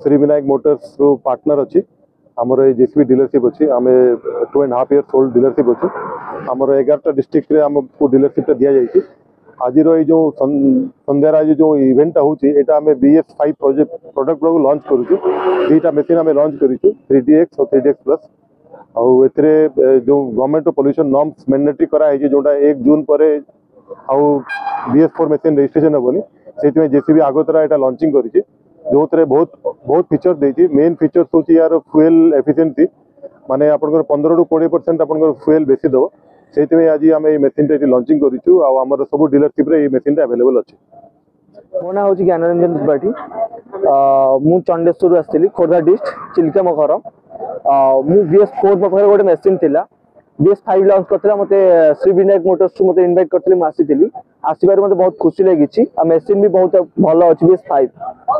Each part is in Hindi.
श्री विनायक मोटर्स रो पार्टनर अच्छी आमर ये जेसीबी डीलरशिप अच्छी आम 2.5 years ओल्ड डीलरशिप अच्छी आमर 11टा डिस्ट्रिक्ट रे हमको डीलरशिप दि जाइए आज जो संध्यार आज जो इवेंटा होची एटा आम BS5 प्रोडक्ट को लॉन्च करूँ दुईटा मशीन आम लॉन्च करूँ 3DX और 3DX प्लस आउ जो गवर्नमेंट पॉल्यूशन नॉर्म्स मैंडेटरी कराई जोटा 1 जून पर आउ BS4 मशीन रजिस्ट्रेशन हेनी से जेसीबी आगतरा यहाँ लॉन्चिंग करी जो बहुत बहुत फीचर देती मेन फीचर्स हूँ यार फ्यूएल एफिशिएंसी माने आपनकर 15 to 20% आपनकर फ्यूएल बेसी दो से आज आम ये मशीन टा लॉन्चिंग करूँ आमर सब डीलरशिप रे मशीन अवेलेबल अच्छे। मो ना हूँ ज्ञानरंजन त्रिपाठी मु चंडेश्वर आसती खोर्धा डिस्ट्रिक्ट चिल्का मो घर मु BS4 मो गोटे मशीन थिला BS5 लॉन्च करथिला मते श्री विनायक मोटर्स मते इनवाइट करथिले म आसीथिली आसीबार मते बहुत खुशी लागिछि आ मशीन भी बहुत भलो अछि BS5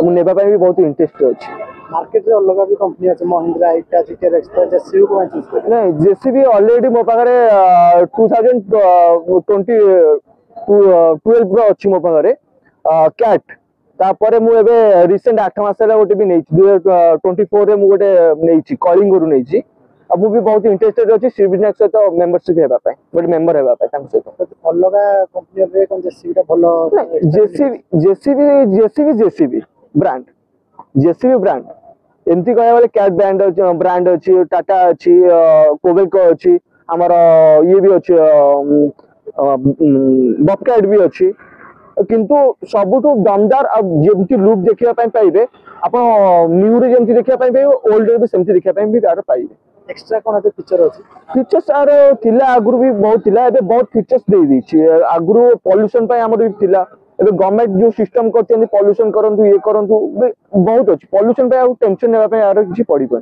मु नेबा पय भी बहुत इंटरेस्ट अछि। मार्केट रे अलग भी कंपनी अछि महिंद्रा हिटाची टेरेक्स जेसीबी को चूज कर नहीं जेसीबी ऑलरेडी मो पाखरे 2012 रो अछि मो पाखरे कैट तापरे मु एबे रिसेंट 8 मास ला गोटे भी नै 2024 रे मु गोटे नैछि कॉलिंग करू नैछि अब मु भी बहुत इंटरेस्टेड अछि श्री विनायक सहित मेंबरशिप हेबा पय गोटे मेंबर हेबा पय तांक सहित अलग कंपनी रे कोन जेसीबी ता भलो जेसीबी ब्रांड एमती कहया वाले कैट ब्रांड अछि टाटा अछि कोबेको अछि हमर ये भी अछि बॉबकैट भी अछि किंतु सबुठु दमदार अब जेमती लुक देखिया पय पाइबे आपण न्यू रे जेमती देखिया पय पाइबे ओल्ड रे भी सेमती देखिया पय भी तार पाइबे। एक्स्ट्रा कोन आते फीचर अछि फीचर्स आर थिला आगुरु भी बहुत थिला एबे बहुत फीचर्स दे दी छी आगुरु पॉल्यूशन पय हमर भी थिला एबे गवर्नमेंट जो सिस्टम करते पॉल्यूशन करंतु ये करंतु बहुत अछि पॉल्यूशन पे टेंशन नेबा पे आरो किछि पड़ी पय।